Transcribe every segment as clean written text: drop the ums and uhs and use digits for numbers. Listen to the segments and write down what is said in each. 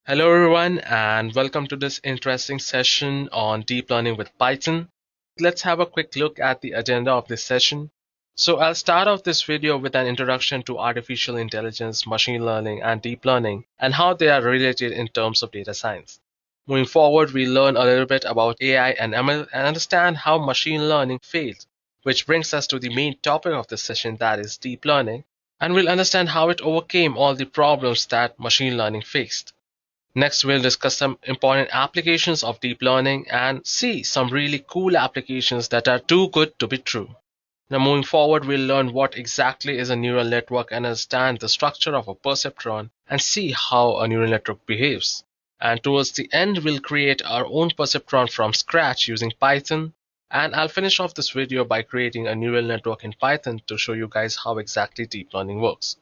Hello everyone and welcome to this interesting session on deep learning with Python. Let's have a quick look at the agenda of this session. So I'll start off this video with an introduction to artificial intelligence, machine learning and deep learning and how they are related in terms of data science. Moving forward, we'll learn a little bit about AI and ML and understand how machine learning failed, which brings us to the main topic of this session, that is deep learning, and we'll understand how it overcame all the problems that machine learning faced. Next, we'll discuss some important applications of deep learning and see some really cool applications that are too good to be true. Now, moving forward, we'll learn what exactly is a neural network and understand the structure of a perceptron and see how a neural network behaves. And towards the end, we'll create our own perceptron from scratch using Python. And I'll finish off this video by creating a neural network in Python to show you guys how exactly deep learning works.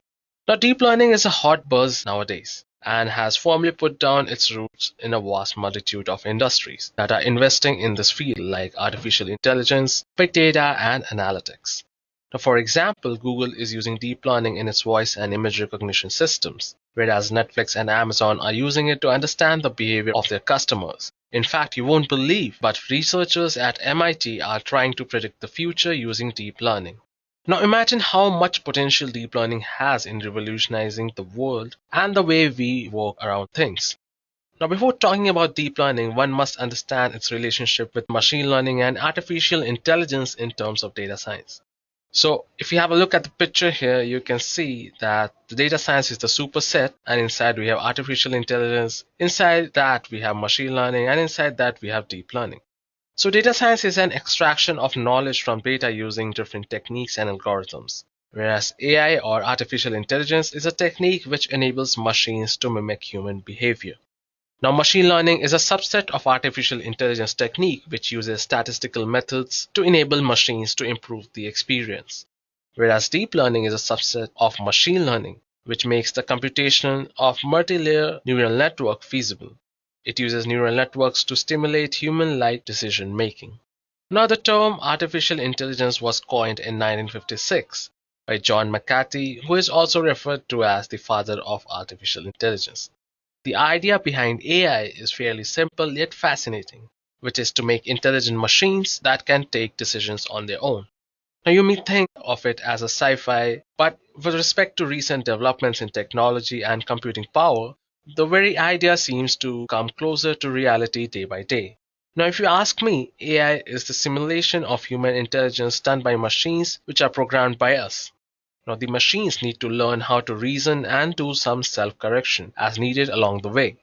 Now, deep learning is a hot buzz nowadays and has firmly put down its roots in a vast multitude of industries that are investing in this field, like artificial intelligence, big data, and analytics. Now, for example, Google is using deep learning in its voice and image recognition systems, whereas Netflix and Amazon are using it to understand the behavior of their customers. In fact, you won't believe, but researchers at MIT are trying to predict the future using deep learning. Now imagine how much potential deep learning has in revolutionizing the world and the way we work around things. Now before talking about deep learning, one must understand its relationship with machine learning and artificial intelligence in terms of data science. So if you have a look at the picture here, you can see that the data science is the superset, and inside we have artificial intelligence, inside that we have machine learning, and inside that we have deep learning. So data science is an extraction of knowledge from data using different techniques and algorithms, whereas AI or artificial intelligence is a technique which enables machines to mimic human behavior. Now, machine learning is a subset of artificial intelligence technique which uses statistical methods to enable machines to improve the experience, whereas deep learning is a subset of machine learning which makes the computation of multi-layer neural network feasible. It uses neural networks to stimulate human-like decision making. Now, the term artificial intelligence was coined in 1956 by John McCarthy, who is also referred to as the father of artificial intelligence. The idea behind AI is fairly simple yet fascinating, which is to make intelligent machines that can take decisions on their own. Now, you may think of it as a sci-fi, but with respect to recent developments in technology and computing power, the very idea seems to come closer to reality day by day. Now, if you ask me, AI is the simulation of human intelligence done by machines which are programmed by us. Now, the machines need to learn how to reason and do some self-correction as needed along the way.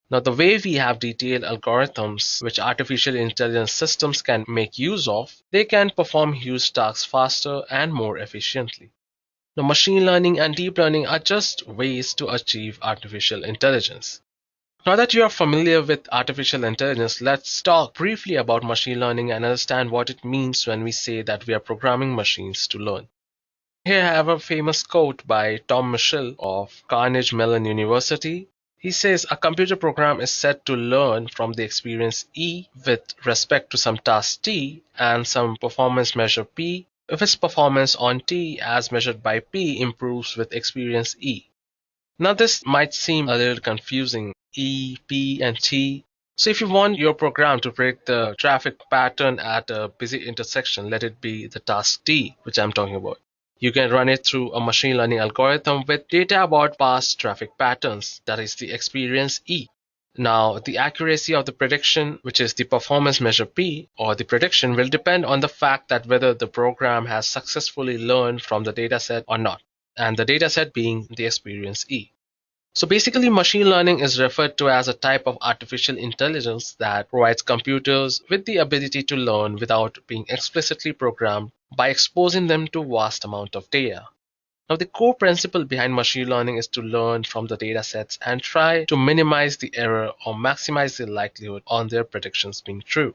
Now, the way we have detailed algorithms which artificial intelligence systems can make use of, they can perform huge tasks faster and more efficiently. Now, machine learning and deep learning are just ways to achieve artificial intelligence. Now that you are familiar with artificial intelligence, let's talk briefly about machine learning and understand what it means when we say that we are programming machines to learn. Here I have a famous quote by Tom Mischel of Carnegie Mellon University. He says, "A computer program is said to learn from the experience E with respect to some task T and some performance measure P if its performance on T as measured by P improves with experience E." Now this might seem a little confusing, E, P, and T. So if you want your program to predict the traffic pattern at a busy intersection, let it be the task T, which I'm talking about. You can run it through a machine learning algorithm with data about past traffic patterns, that is the experience E. Now, the accuracy of the prediction, which is the performance measure P, or the prediction, will depend on the fact that whether the program has successfully learned from the dataset or not, and the dataset being the experience E. So basically, machine learning is referred to as a type of artificial intelligence that provides computers with the ability to learn without being explicitly programmed by exposing them to vast amount of data. Now, the core principle behind machine learning is to learn from the datasets and try to minimize the error or maximize the likelihood on their predictions being true.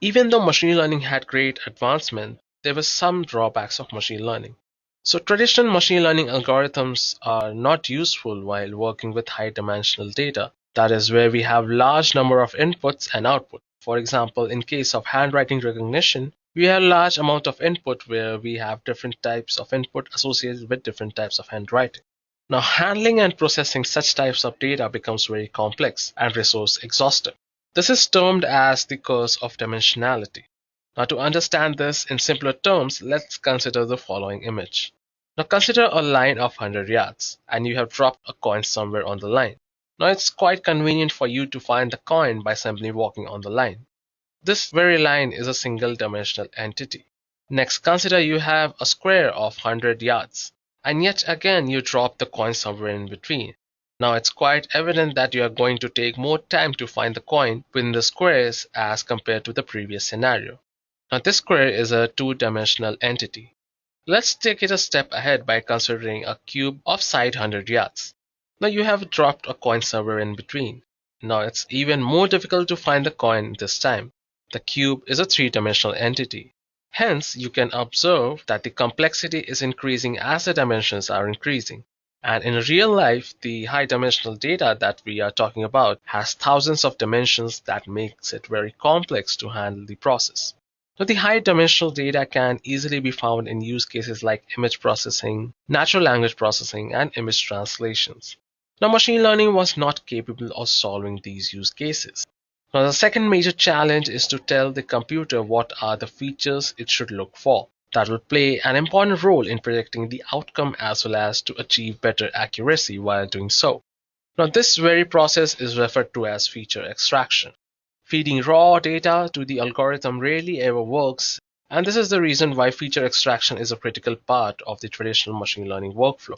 Even though machine learning had great advancement, there were some drawbacks of machine learning. So traditional machine learning algorithms are not useful while working with high dimensional data. That is where we have large number of inputs and output. For example, in case of handwriting recognition, we have large amount of input where we have different types of input associated with different types of handwriting. Now, handling and processing such types of data becomes very complex and resource exhaustive. This is termed as the curse of dimensionality. Now, to understand this in simpler terms, let's consider the following image. Now, consider a line of 100 yards, and you have dropped a coin somewhere on the line. Now, it's quite convenient for you to find the coin by simply walking on the line. This very line is a single dimensional entity. Next, consider you have a square of 100 yards, and yet again you drop the coin somewhere in between. Now it's quite evident that you are going to take more time to find the coin within the squares as compared to the previous scenario. Now this square is a two-dimensional entity. Let's take it a step ahead by considering a cube of side 100 yards. Now you have dropped a coin somewhere in between. Now it's even more difficult to find the coin this time. The cube is a three-dimensional entity. Hence, you can observe that the complexity is increasing as the dimensions are increasing. And in real life, the high-dimensional data that we are talking about has thousands of dimensions that makes it very complex to handle the process. Now, the high-dimensional data can easily be found in use cases like image processing, natural language processing, and image translations. Now, machine learning was not capable of solving these use cases. Now, the second major challenge is to tell the computer what are the features it should look for. That will play an important role in predicting the outcome as well as to achieve better accuracy while doing so. Now, this very process is referred to as feature extraction. Feeding raw data to the algorithm rarely ever works, and this is the reason why feature extraction is a critical part of the traditional machine learning workflow.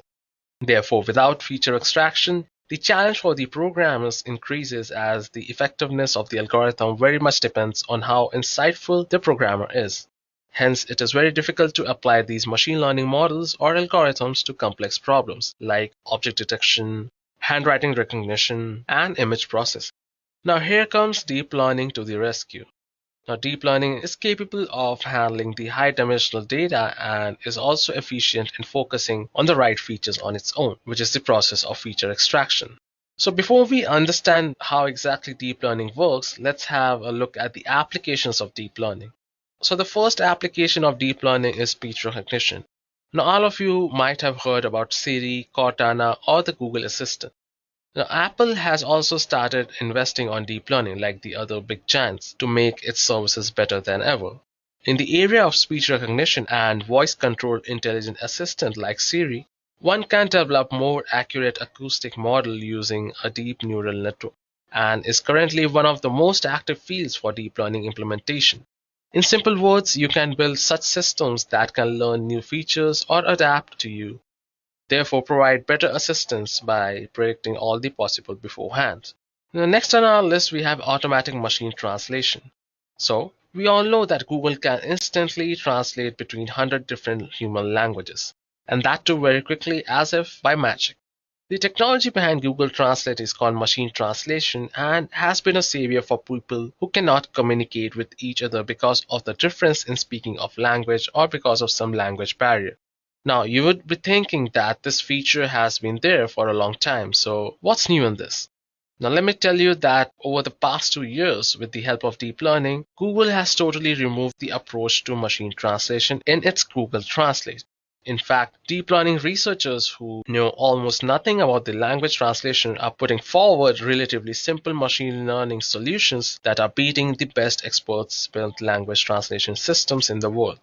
Therefore, without feature extraction, the challenge for the programmers increases as the effectiveness of the algorithm very much depends on how insightful the programmer is. Hence, it is very difficult to apply these machine learning models or algorithms to complex problems like object detection, handwriting recognition, and image processing. Now here comes deep learning to the rescue. Now, deep learning is capable of handling the high-dimensional data and is also efficient in focusing on the right features on its own, which is the process of feature extraction. So before we understand how exactly deep learning works, let's have a look at the applications of deep learning. So the first application of deep learning is speech recognition. Now, all of you might have heard about Siri, Cortana, or the Google Assistant. Now, Apple has also started investing on deep learning like the other big giants to make its services better than ever. In the area of speech recognition and voice-controlled intelligent assistant like Siri, one can develop more accurate acoustic model using a deep neural network and is currently one of the most active fields for deep learning implementation. In simple words, you can build such systems that can learn new features or adapt to you, therefore provide better assistance by predicting all the possible beforehand. Next on our list we have automatic machine translation. So we all know that Google can instantly translate between 100 different human languages, and that too very quickly as if by magic. The technology behind Google Translate is called machine translation and has been a savior for people who cannot communicate with each other because of the difference in speaking of language or because of some language barrier. Now, you would be thinking that this feature has been there for a long time, so what's new in this? Now, let me tell you that over the past 2 years, with the help of deep learning, Google has totally removed the approach to machine translation in its Google Translate. In fact, deep learning researchers who know almost nothing about the language translation are putting forward relatively simple machine learning solutions that are beating the best experts built language translation systems in the world.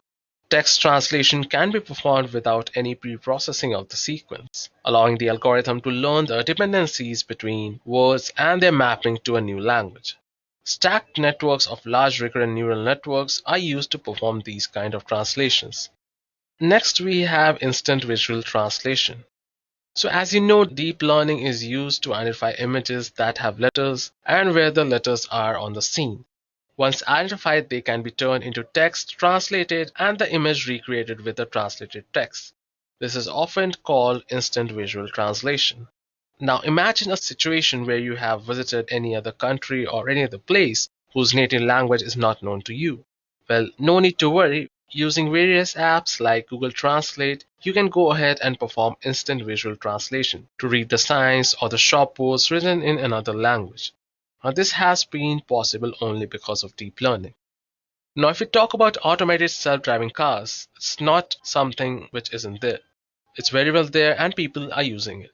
Text translation can be performed without any pre-processing of the sequence, allowing the algorithm to learn the dependencies between words and their mapping to a new language. Stacked networks of large recurrent neural networks are used to perform these kind of translations. Next, we have instant visual translation. So as you know, deep learning is used to identify images that have letters and where the letters are on the scene. Once identified, they can be turned into text, translated, and the image recreated with the translated text. This is often called instant visual translation. Now imagine a situation where you have visited any other country or any other place whose native language is not known to you. Well, no need to worry. Using various apps like Google Translate, you can go ahead and perform instant visual translation to read the signs or the shop boards written in another language. Now, this has been possible only because of deep learning. Now, if we talk about automated self-driving cars, it's not something which isn't there. It's very well there and people are using it.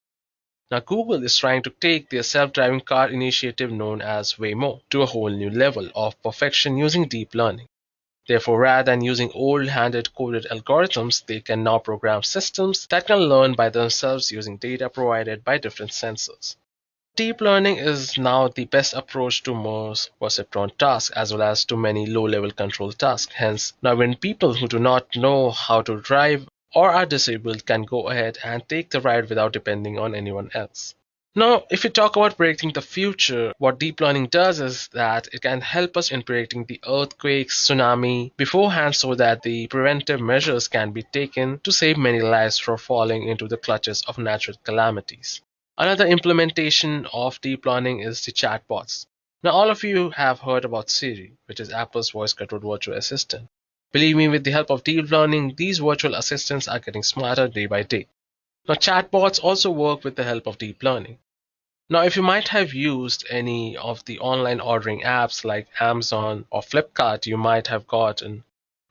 Now, Google is trying to take their self-driving car initiative known as Waymo to a whole new level of perfection using deep learning. Therefore, rather than using old-handed coded algorithms, they can now program systems that can learn by themselves using data provided by different sensors. Deep learning is now the best approach to most perceptron tasks as well as to many low-level control tasks. Hence, now when people who do not know how to drive or are disabled can go ahead and take the ride without depending on anyone else. Now, if we talk about predicting the future, what deep learning does is that it can help us in predicting the earthquakes, tsunami beforehand so that the preventive measures can be taken to save many lives from falling into the clutches of natural calamities. Another implementation of deep learning is the chatbots. Now, all of you have heard about Siri, which is Apple's voice-controlled virtual assistant. Believe me, with the help of deep learning, these virtual assistants are getting smarter day by day. Now, chatbots also work with the help of deep learning. Now, if you might have used any of the online ordering apps like Amazon or Flipkart, you might have gotten.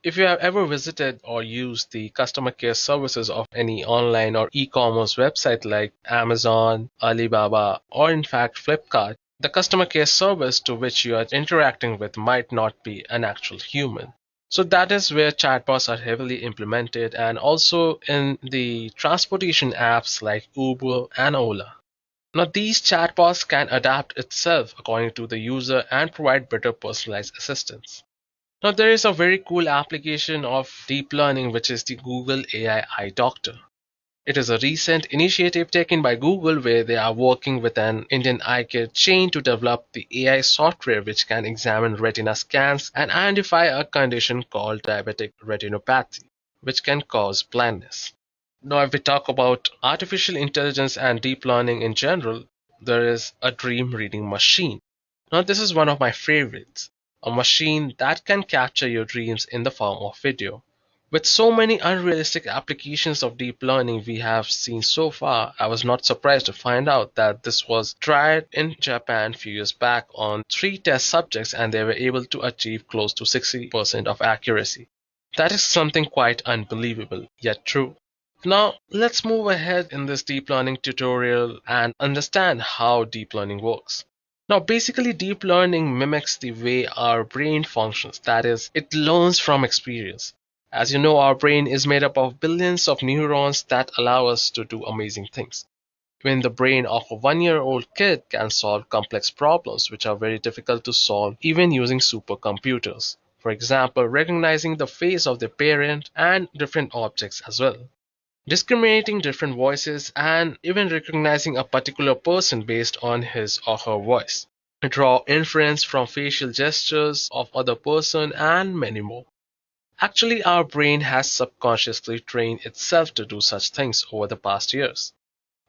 If you have ever visited or used the customer care services of any online or e-commerce website like Amazon, Alibaba, or in fact Flipkart, the customer care service to which you are interacting with might not be an actual human. So that is where chatbots are heavily implemented, and also in the transportation apps like Uber and Ola. Now, these chatbots can adapt itself according to the user and provide better personalized assistance. Now, there is a very cool application of deep learning which is the Google AI Eye Doctor. It is a recent initiative taken by Google where they are working with an Indian eye care chain to develop the AI software which can examine retina scans and identify a condition called diabetic retinopathy, which can cause blindness. Now, if we talk about artificial intelligence and deep learning in general, there is a dream reading machine. Now, this is one of my favorites, a machine that can capture your dreams in the form of video. With so many unrealistic applications of deep learning we have seen so far, I was not surprised to find out that this was tried in Japan a few years back on 3 test subjects and they were able to achieve close to 60% of accuracy. That is something quite unbelievable, yet true. Now, let's move ahead in this deep learning tutorial and understand how deep learning works. Now, basically, deep learning mimics the way our brain functions. That is, it learns from experience. As you know, our brain is made up of billions of neurons that allow us to do amazing things. Even the brain of a 1-year-old kid can solve complex problems which are very difficult to solve even using supercomputers. For example, recognizing the face of their parent and different objects as well, discriminating different voices, and even recognizing a particular person based on his or her voice. Draw inference from facial gestures of other person, and many more. Actually, our brain has subconsciously trained itself to do such things over the past years.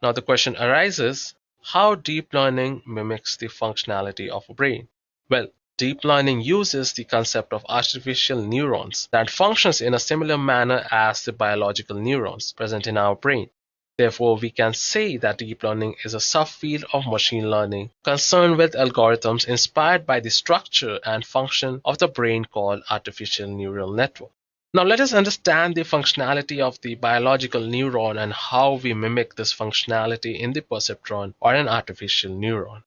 Now the question arises, how deep learning mimics the functionality of a brain? Well, deep learning uses the concept of artificial neurons that functions in a similar manner as the biological neurons present in our brain. Therefore, we can say that deep learning is a subfield of machine learning concerned with algorithms inspired by the structure and function of the brain called artificial neural network. Now let us understand the functionality of the biological neuron and how we mimic this functionality in the perceptron or an artificial neuron.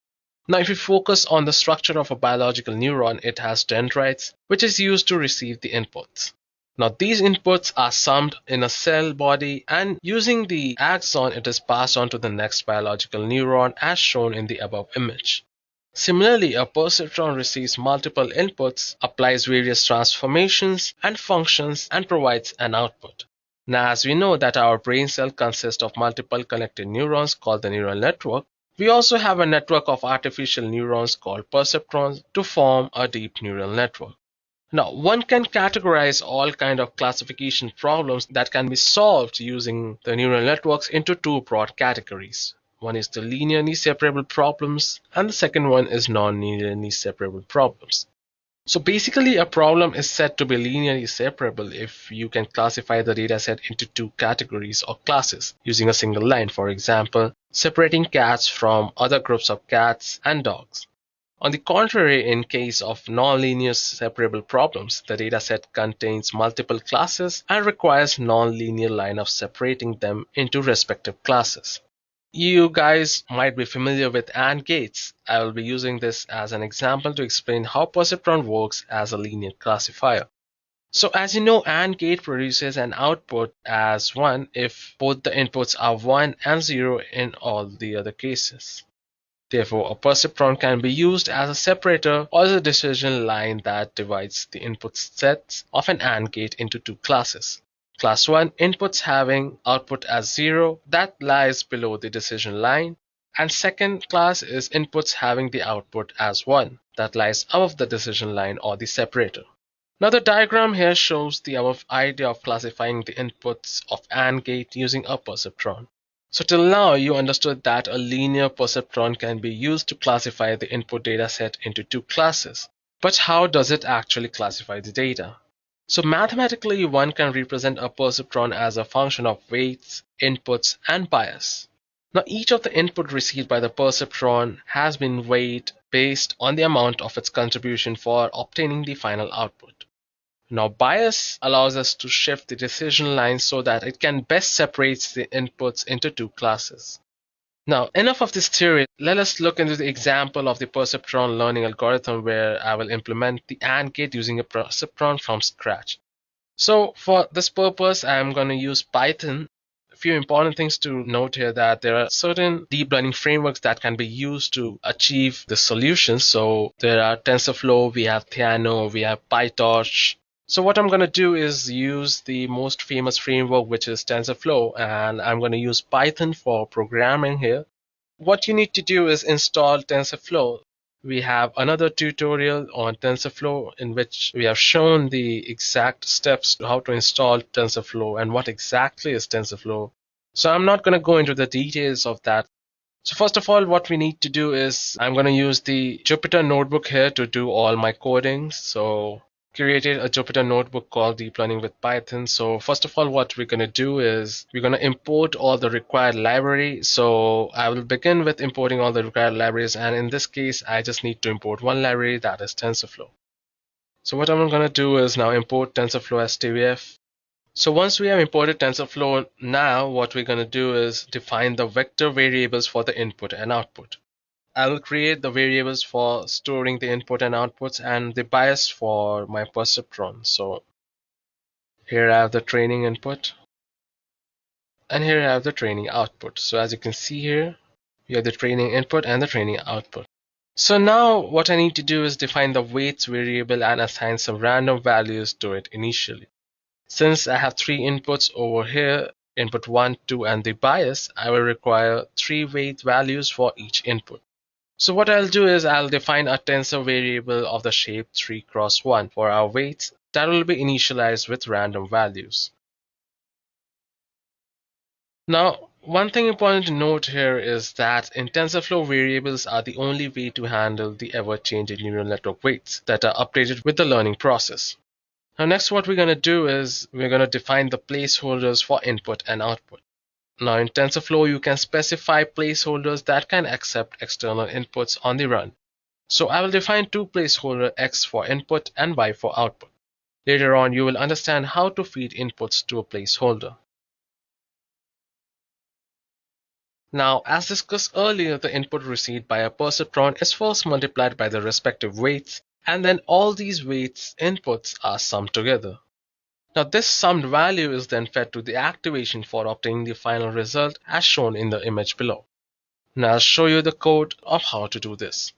Now, if we focus on the structure of a biological neuron, it has dendrites, which is used to receive the inputs. Now, these inputs are summed in a cell body, and using the axon, it is passed on to the next biological neuron as shown in the above image. Similarly, a perceptron receives multiple inputs, applies various transformations and functions, and provides an output. Now, as we know that our brain cell consists of multiple connected neurons called the neural network, we also have a network of artificial neurons called perceptrons to form a deep neural network. Now, one can categorize all kind of classification problems that can be solved using the neural networks into 2 broad categories. One is the linearly separable problems, and the second one is non-linearly separable problems. So basically, a problem is said to be linearly separable if you can classify the dataset into 2 categories or classes using a single line. For example, separating cats from other groups of cats and dogs. On the contrary, in case of non-linear separable problems, the dataset contains multiple classes and requires non-linear line of separating them into respective classes. You guys might be familiar with AND gates. I will be using this as an example to explain how perceptron works as a linear classifier. So as you know, AND gate produces an output as 1 if both the inputs are 1 and 0 in all the other cases. Therefore, a perceptron can be used as a separator or as a decision line that divides the input sets of an AND gate into two classes. Class 1, inputs having output as 0, that lies below the decision line, and second class is inputs having the output as 1, that lies above the decision line or the separator. Now the diagram here shows the above idea of classifying the inputs of AND gate using a perceptron. So till now you understood that a linear perceptron can be used to classify the input data set into two classes. But how does it actually classify the data? So mathematically one can represent a perceptron as a function of weights, inputs, and bias. Now each of the input received by the perceptron has been weighed based on the amount of its contribution for obtaining the final output. Now bias allows us to shift the decision line so that it can best separate the inputs into two classes. Now enough of this theory, let us look into the example of the perceptron learning algorithm where I will implement the AND gate using a perceptron from scratch. So for this purpose I am going to use Python. A few important things to note here that there are certain deep learning frameworks that can be used to achieve the solutions. So there are TensorFlow, we have Theano, we have PyTorch. So what I'm going to do is use the most famous framework, which is TensorFlow, and I'm going to use Python for programming here. What you need to do is install TensorFlow. We have another tutorial on TensorFlow in which we have shown the exact steps to how to install TensorFlow and what exactly is TensorFlow. So I'm not going to go into the details of that. So first of all, what we need to do is I'm going to use the Jupyter notebook here to do all my coding. So created a Jupyter notebook called Deep Learning with Python. So first of all, what we're going to do is we're going to import all the required library. So I will begin with importing all the required libraries. And in this case, I just need to import one library, that is TensorFlow. So what I'm going to do is now import TensorFlow as TVF. So once we have imported TensorFlow, now what we're going to do is define the vector variables for the input and output. I will create the variables for storing the input and outputs and the bias for my perceptron. So here I have the training input and here I have the training output. So as you can see here, we have the training input and the training output. So now what I need to do is define the weights variable and assign some random values to it initially. Since I have three inputs over here, input 1, 2, and the bias, I will require three weight values for each input. So what I'll do is I'll define a tensor variable of the shape 3 cross 1 for our weights that will be initialized with random values. Now, one thing important to note here is that in TensorFlow, variables are the only way to handle the ever-changing neural network weights that are updated with the learning process. Now next what we're going to do is we're going to define the placeholders for input and output. Now in TensorFlow, you can specify placeholders that can accept external inputs on the run. So I will define two placeholders, X for input and Y for output. Later on, you will understand how to feed inputs to a placeholder. Now, as discussed earlier, the input received by a perceptron is first multiplied by the respective weights, and then all these weights inputs are summed together. Now this summed value is then fed to the activation for obtaining the final result as shown in the image below. Now I'll show you the code of how to do this.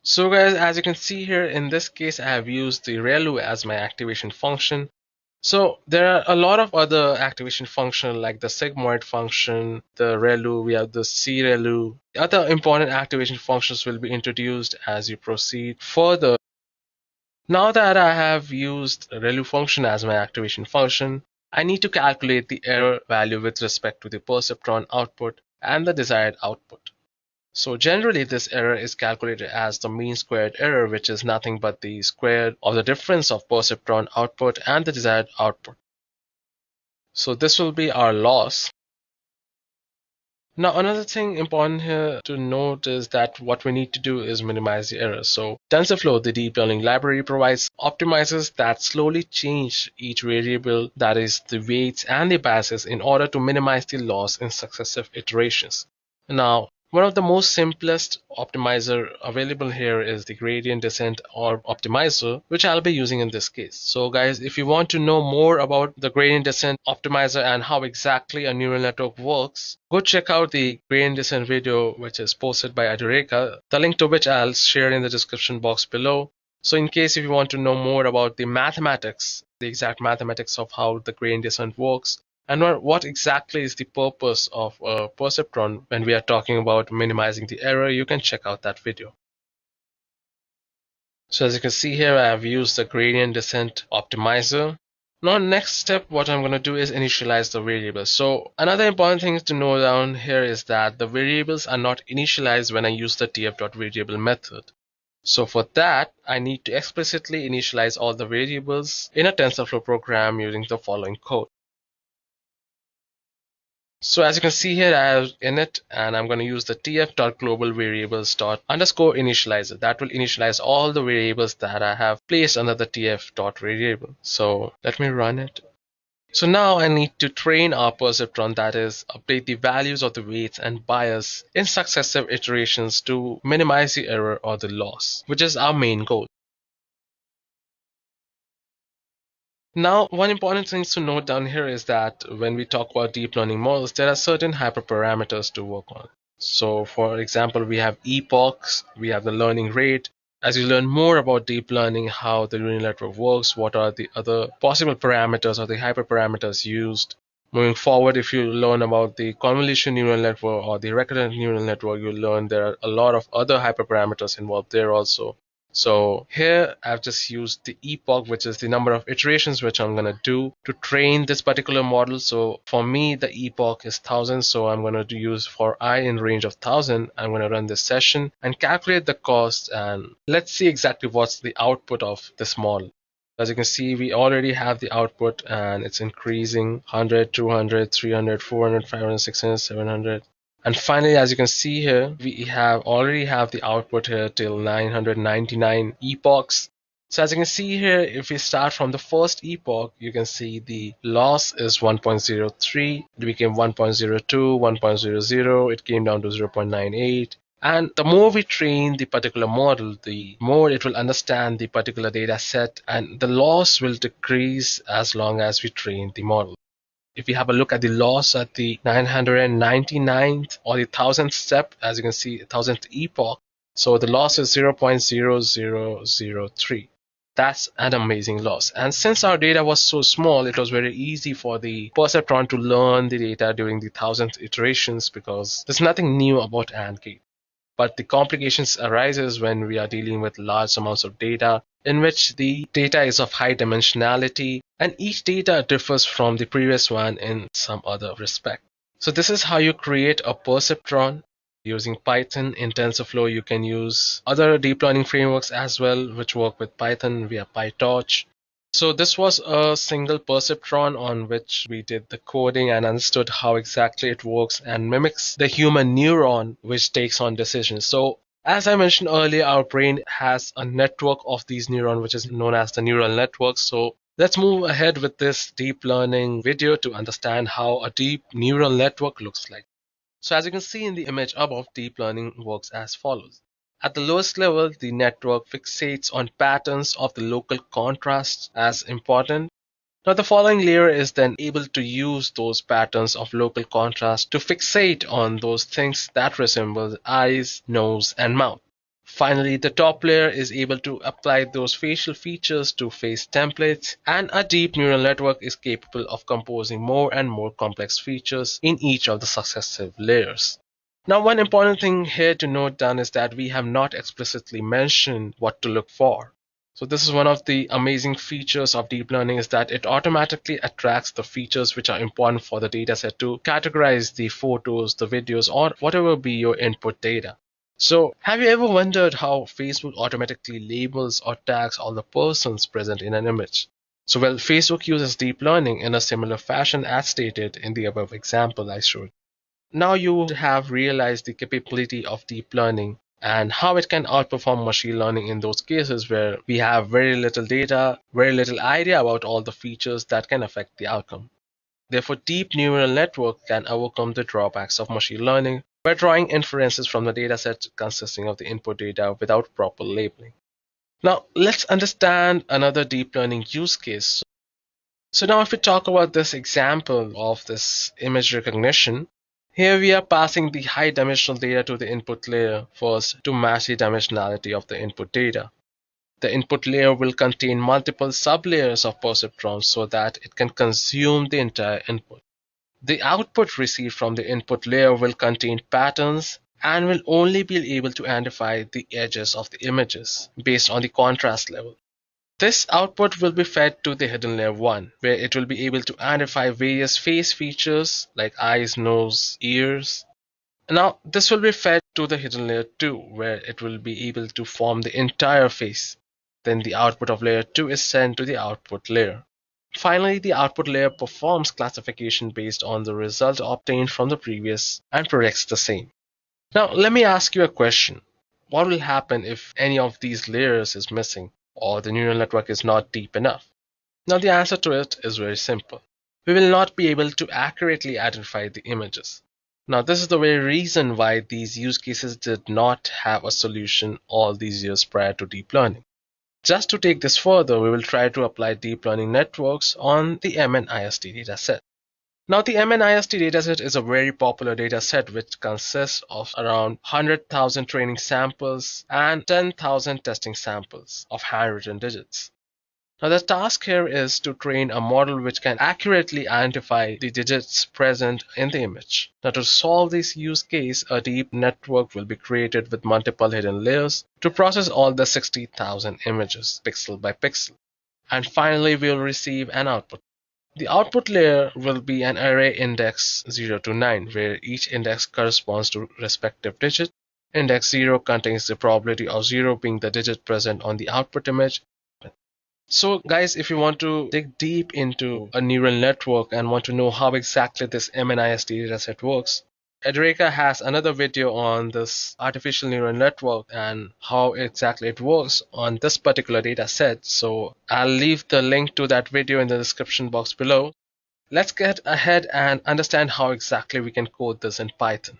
So guys, as you can see here, in this case I have used the relu as my activation function. So there are a lot of other activation functions like the sigmoid function, the relu, we have the crelu. Other important activation functions will be introduced as you proceed further. Now that I have used relu function as my activation function, I need to calculate the error value with respect to the perceptron output and the desired output. So generally this error is calculated as the mean squared error, which is nothing but the square of the difference of perceptron output and the desired output. So this will be our loss. Now, another thing important here to note is that what we need to do is minimize the error. So TensorFlow, the deep learning library, provides optimizers that slowly change each variable, that is the weights and the biases, in order to minimize the loss in successive iterations. Now, one of the most simplest optimizer available here is the gradient descent or optimizer, which I'll be using in this case. So guys, if you want to know more about the gradient descent optimizer and how exactly a neural network works, go check out the gradient descent video which is posted by Edureka, the link to which I'll share in the description box below. So in case if you want to know more about the mathematics, the exact mathematics of how the gradient descent works, and what exactly is the purpose of a perceptron when we are talking about minimizing the error, you can check out that video. So as you can see here, I have used the gradient descent optimizer. Now next step, what I'm going to do is initialize the variables. So another important thing to note down here is that the variables are not initialized when I use the tf.variable method. So for that, I need to explicitly initialize all the variables in a TensorFlow program using the following code. So as you can see here, I have init, and I'm going to use the tf.globalvariables._initializer. That will initialize all the variables that I have placed under the tf.variable. So let me run it. So now I need to train our perceptron, that is, update the values of the weights and bias in successive iterations to minimize the error or the loss, which is our main goal. Now, one important thing to note down here is that when we talk about deep learning models, there are certain hyperparameters to work on. So, for example, we have epochs, we have the learning rate. As you learn more about deep learning, how the neural network works, what are the other possible parameters or the hyperparameters used. Moving forward, if you learn about the convolution neural network or the recurrent neural network, you'll learn there are a lot of other hyperparameters involved there also. So here I've just used the epoch, which is the number of iterations which I'm going to do to train this particular model. So for me, the epoch is 1000. So I'm going to use for I in range of 1000. I'm going to run this session and calculate the cost. And let's see exactly what's the output of this model. As you can see, we already have the output and it's increasing 100, 200, 300, 400, 500, 600, 700. And finally, as you can see here, we already have the output here till 999 epochs. So as you can see here, if we start from the first epoch, you can see the loss is 1.03. It became 1.02, 1.00. It came down to 0.98. And the more we train the particular model, the more it will understand the particular data set, and the loss will decrease as long as we train the model. If we have a look at the loss at the 999th or the 1000th step, as you can see, 1000th epoch, so the loss is 0.0003. That's an amazing loss. And since our data was so small, it was very easy for the perceptron to learn the data during the 1000th iterations because there's nothing new about AND gate. But the complications arises when we are dealing with large amounts of data in which the data is of high dimensionality and each data differs from the previous one in some other respect. So this is how you create a perceptron using Python. In TensorFlow, you can use other deep learning frameworks as well, which work with Python via PyTorch. So this was a single perceptron on which we did the coding and understood how exactly it works and mimics the human neuron which takes on decisions. So as I mentioned earlier, our brain has a network of these neurons which is known as the neural network. So let's move ahead with this deep learning video to understand how a deep neural network looks like. So as you can see in the image above, deep learning works as follows. At the lowest level, the network fixates on patterns of the local contrasts as important. Now the following layer is then able to use those patterns of local contrast to fixate on those things that resemble eyes, nose, and mouth. Finally, the top layer is able to apply those facial features to face templates, and a deep neural network is capable of composing more and more complex features in each of the successive layers. Now, one important thing here to note down is that we have not explicitly mentioned what to look for. So this is one of the amazing features of deep learning, is that it automatically attracts the features which are important for the dataset to categorize the photos, the videos, or whatever be your input data. So have you ever wondered how Facebook automatically labels or tags all the persons present in an image? So well, Facebook uses deep learning in a similar fashion as stated in the above example I showed. Now you have realized the capability of deep learning and how it can outperform machine learning in those cases where we have very little data, very little idea about all the features that can affect the outcome. Therefore, deep neural network can overcome the drawbacks of machine learning by drawing inferences from the dataset consisting of the input data without proper labeling. Now, let's understand another deep learning use case. So now if we talk about this example of this image recognition, here we are passing the high dimensional data to the input layer first to match the dimensionality of the input data. The input layer will contain multiple sublayers of perceptrons so that it can consume the entire input. The output received from the input layer will contain patterns and will only be able to identify the edges of the images based on the contrast level. This output will be fed to the hidden layer 1, where it will be able to identify various face features like eyes, nose, ears. Now, this will be fed to the hidden layer 2, where it will be able to form the entire face. Then the output of layer 2 is sent to the output layer. Finally, the output layer performs classification based on the result obtained from the previous and predicts the same. Now, let me ask you a question. What will happen if any of these layers is missing or the neural network is not deep enough? Now, the answer to it is very simple. We will not be able to accurately identify the images. Now, this is the very reason why these use cases did not have a solution all these years prior to deep learning. Just to take this further, we will try to apply deep learning networks on the MNIST dataset. Now, the MNIST dataset is a very popular dataset which consists of around 100,000 training samples and 10,000 testing samples of handwritten digits. Now, the task here is to train a model which can accurately identify the digits present in the image. Now, to solve this use case, a deep network will be created with multiple hidden layers to process all the 60,000 images pixel by pixel. And finally, we will receive an output. The output layer will be an array index 0 to 9, where each index corresponds to respective digit. Index 0 contains the probability of 0 being the digit present on the output image. So guys, if you want to dig deep into a neural network and want to know how exactly this MNIST dataset works, Edureka has another video on this artificial neural network and how exactly it works on this particular data set. So I'll leave the link to that video in the description box below. Let's get ahead and understand how exactly we can code this in Python.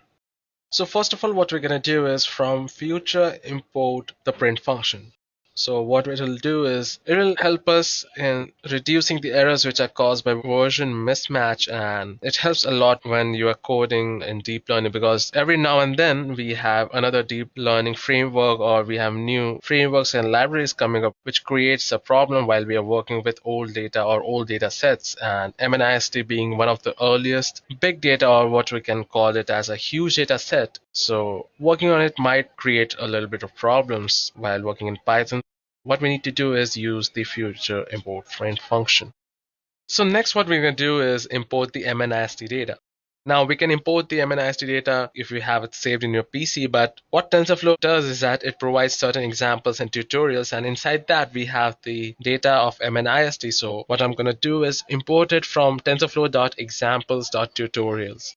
So first of all, what we're going to do is from future import the print function. So what it will do is it will help us in reducing the errors which are caused by version mismatch, and it helps a lot when you are coding in deep learning because every now and then we have another deep learning framework or we have new frameworks and libraries coming up which creates a problem while we are working with old data or old data sets, and MNIST being one of the earliest big data, or what we can call it as a huge data set. So working on it might create a little bit of problems while working in Python. What we need to do is use the future import print function. So next what we're going to do is import the MNIST data. Now we can import the MNIST data if you have it saved in your PC, but what TensorFlow does is that it provides certain examples and tutorials, and inside that we have the data of MNIST. So what I'm going to do is import it from tensorflow.examples.tutorials.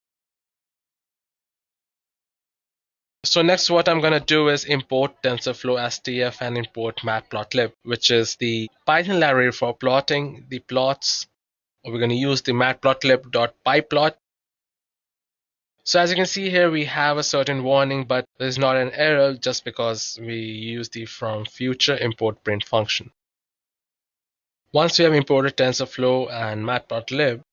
So next what I'm going to do is import TensorFlow STF and import matplotlib, which is the Python library for plotting the plots. We're going to use the matplotlib.pyplot. So as you can see here, we have a certain warning, but there's not an error just because we use the from future import print function. Once we have imported TensorFlow and matplotlib,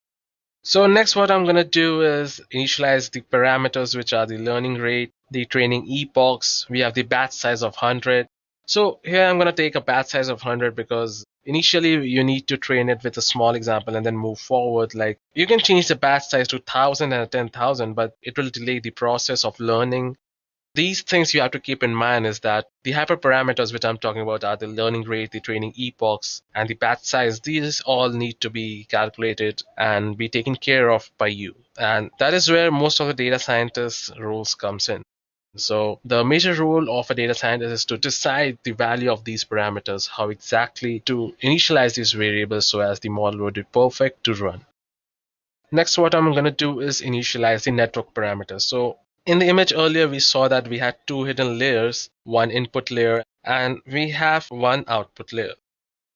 so next what I'm going to do is initialize the parameters, which are the learning rate, the training epochs. We have the batch size of 100. So here I'm going to take a batch size of 100 because initially you need to train it with a small example and then move forward. Like you can change the batch size to 1000 and 10,000, but it will delay the process of learning. These things you have to keep in mind is that the hyperparameters which I'm talking about are the learning rate, the training epochs, and the batch size. These all need to be calculated and be taken care of by you. And that is where most of the data scientist roles comes in. So the major role of a data scientist is to decide the value of these parameters, how exactly to initialize these variables so as the model would be perfect to run. Next, what I'm going to do is initialize the network parameters. So in the image earlier, we saw that we had two hidden layers, one input layer, and we have one output layer.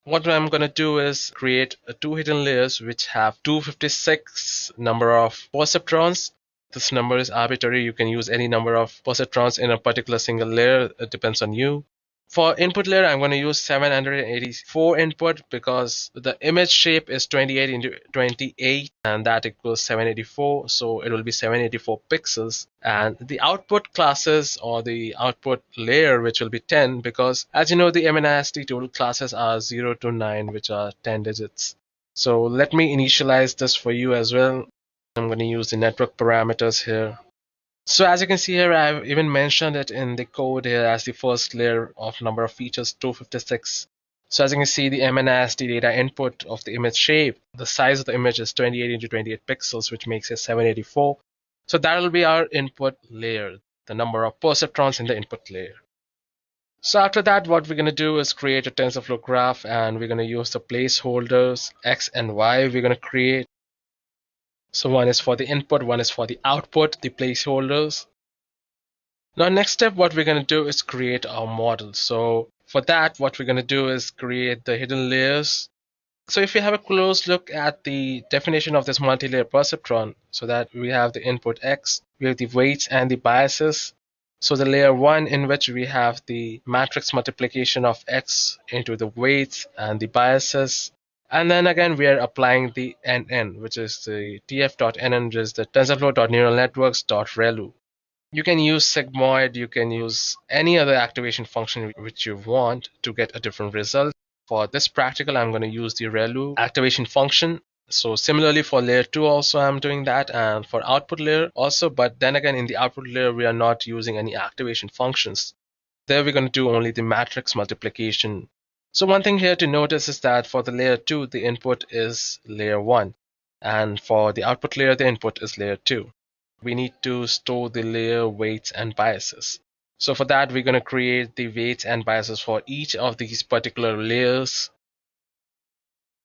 What I'm going to do is create two hidden layers which have 256 number of perceptrons. This number is arbitrary. You can use any number of perceptrons in a particular single layer. It depends on you. For input layer, I'm going to use 784 input because the image shape is 28 into 28 and that equals 784. So it will be 784 pixels. And the output classes or the output layer, which will be 10, because as you know, the MNIST tool classes are 0 to 9, which are 10 digits. So let me initialize this for you as well. I'm going to use the network parameters here. So as you can see here, I've even mentioned it in the code here as the first layer of number of features 256. So as you can see, the MNIST data input of the image shape, the size of the image is 28 into 28 pixels, which makes it 784. So that will be our input layer, the number of perceptrons in the input layer. So after that, what we're going to do is create a TensorFlow graph, and we're going to use the placeholders X and Y we're going to create. So one is for the input, one is for the output, the placeholders. Now next step, what we're going to do is create our model. So for that, what we're going to do is create the hidden layers. So if you have a close look at the definition of this multi-layer perceptron, so that we have the input X, we have the weights and the biases. So the layer 1, in which we have the matrix multiplication of X into the weights and the biases. And then again, we are applying the NN, which is the tf.nn, which is the TensorFlow.NeuralNetworks.ReLU. You can use sigmoid, you can use any other activation function which you want to get a different result. For this practical, I'm going to use the ReLU activation function. So similarly for layer 2 also I'm doing that, and for output layer also, but then again in the output layer we are not using any activation functions. There we're going to do only the matrix multiplication. So one thing here to notice is that for the layer 2 the input is layer 1, and for the output layer the input is layer 2. We need to store the layer weights and biases. So for that, we're going to create the weights and biases for each of these particular layers.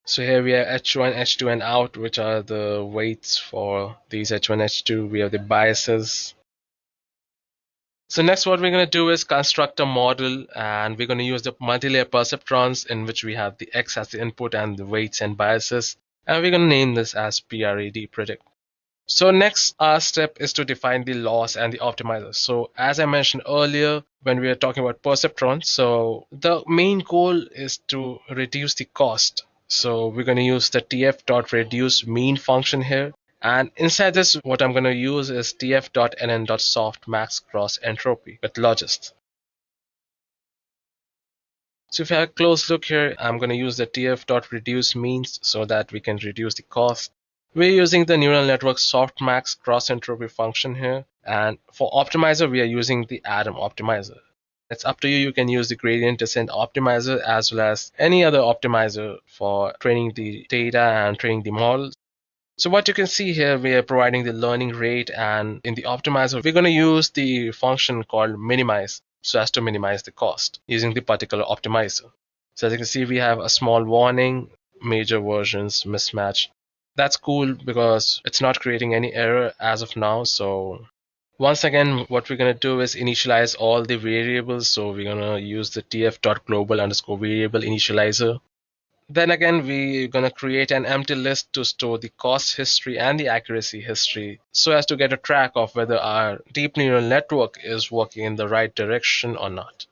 So here we have H1, H2, and out, which are the weights for these H1, H2. We have the biases. So next, what we're going to do is construct a model, and we're going to use the multi-layer perceptrons in which we have the X as the input and the weights and biases. And we're going to name this as PRED, predict. So next, our step is to define the loss and the optimizer. So as I mentioned earlier, when we are talking about perceptrons, so the main goal is to reduce the cost. So we're going to use the tf.reduce_mean function here. And inside this, what I'm going to use is tf.nn.softmax cross entropy with logist. So if you have a close look here, I'm going to use the tf.reduce_means so that we can reduce the cost. We're using the neural network softmax cross entropy function here, and for optimizer we are using the Adam optimizer. It's up to you. You can use the gradient descent optimizer as well as any other optimizer for training the data and training the models. So what you can see here, we are providing the learning rate, and in the optimizer we're going to use the function called minimize so as to minimize the cost using the particular optimizer. So as you can see, we have a small warning, major versions mismatch. That's cool because it's not creating any error as of now. So once again, what we're going to do is initialize all the variables. So we're going to use the tf.global_variable initializer. Then again, we're going to create an empty list to store the cost history and the accuracy history so as to get a track of whether our deep neural network is working in the right direction or not.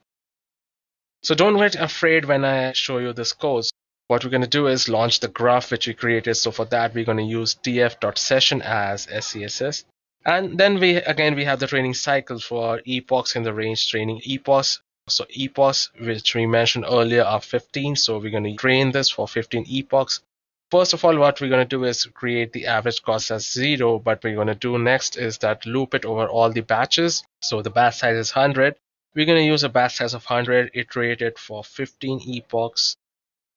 So don't get afraid when I show you this code. What we're going to do is launch the graph which we created. So for that, we're going to use tf.session as scss. And then we have the training cycles for epochs in the range training epochs. So epochs, which we mentioned earlier, are 15. So we're going to train this for 15 epochs. First of all, what we're going to do is create the average cost as 0. But what we're going to do next is that loop it over all the batches. So the batch size is 100. We're going to use a batch size of 100, iterate it for 15 epochs.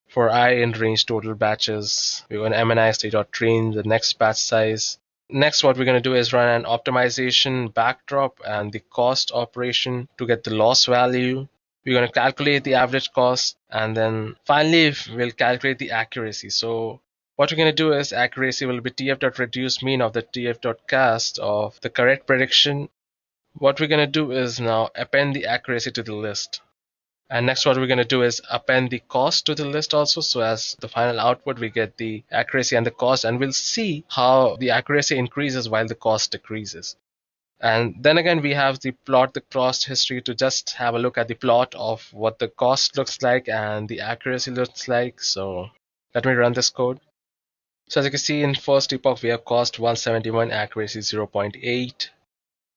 For I in range total batches, we're going to MNIST.train the next batch size. Next, what we're going to do is run an optimization backdrop and the cost operation to get the loss value. We're going to calculate the average cost, and then finally we'll calculate the accuracy. So What we're going to do is accuracy will be tf.reduce mean of the tf.cast of the correct prediction. What we're going to do is now append the accuracy to the list. And next what we're going to do is append the cost to the list also, so as the final output we get the accuracy and the cost, and we'll see how the accuracy increases while the cost decreases. And then again we have the plot the cost history to just have a look at the plot of what the cost looks like and the accuracy looks like. So let me run this code. So as you can see, in first epoch we have cost 171, accuracy 0.8.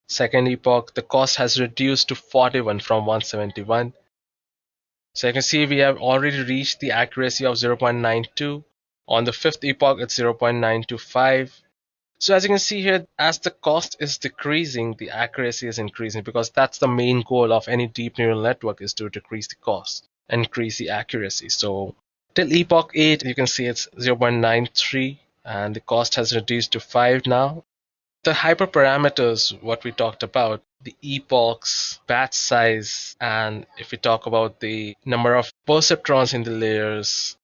Second epoch the cost has reduced to 41 from 171. So you can see we have already reached the accuracy of 0.92. On the fifth epoch it's 0.925. So as you can see here, as the cost is decreasing, the accuracy is increasing, because that's the main goal of any deep neural network, is to decrease the cost and increase the accuracy. So till epoch 8, you can see it's 0.93 and the cost has reduced to 5 now. The hyperparameters, what we talked about, the epochs, batch size, and if we talk about the number of perceptrons in the layers,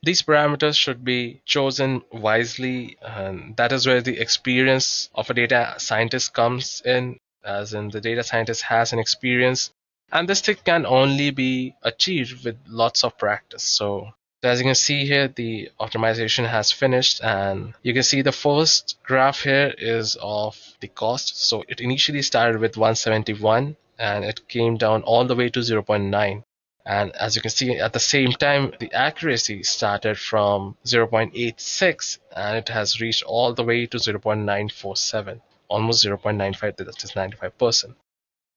these parameters should be chosen wisely, and that is where the experience of a data scientist comes in, as in the data scientist has an experience, and this thing can only be achieved with lots of practice. So as you can see here, the optimization has finished, and you can see the first graph here is of the cost. So it initially started with 171 and it came down all the way to 0.9. And as you can see, at the same time, the accuracy started from 0.86 and it has reached all the way to 0.947, almost 0.95, that is 95%.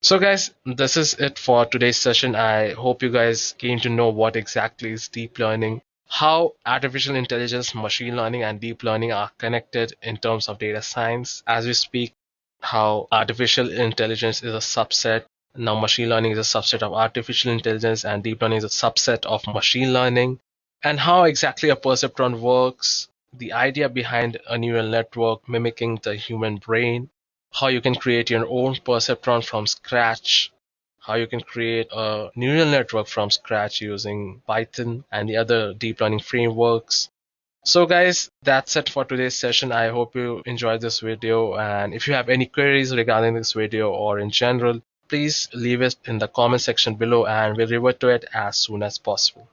So guys, this is it for today's session. I hope you guys came to know what exactly is deep learning, how artificial intelligence, machine learning, and deep learning are connected in terms of data science as we speak, how artificial intelligence is a subset. Now machine learning is a subset of artificial intelligence and deep learning is a subset of machine learning, and how exactly a perceptron works, the idea behind a neural network mimicking the human brain, how you can create your own perceptron from scratch, how you can create a neural network from scratch using Python and the other deep learning frameworks. So guys, that's it for today's session. I hope you enjoyed this video, and if you have any queries regarding this video or in general, please leave it in the comment section below and we'll revert to it as soon as possible.